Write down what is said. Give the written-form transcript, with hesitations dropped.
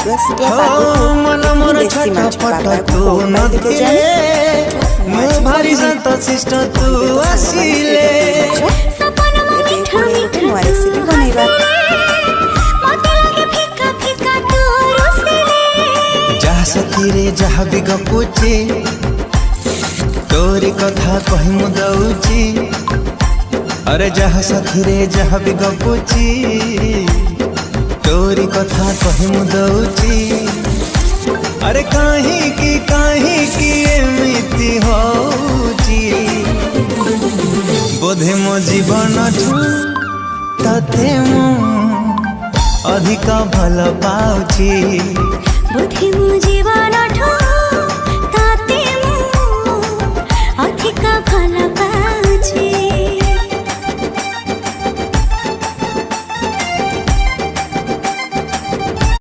सुआ मन मोर छटपट तू नथिले मो भारी संत शिष्ट तू आसिले सपना मीठा मीठा रेसिपी बनेबा मते लागे फिका फिका तू रुसिले जहाँ सखी रे जहाँ भी गपुची तोरी कथा कही मु दउची अरे जहाँ सखी रे जहाँ भी गपुची तोरी कथा कही मु दउची अरे कहीं की एमिति होची बोधे मो जीवन तते मु अधिक भल पाउची बोधे मो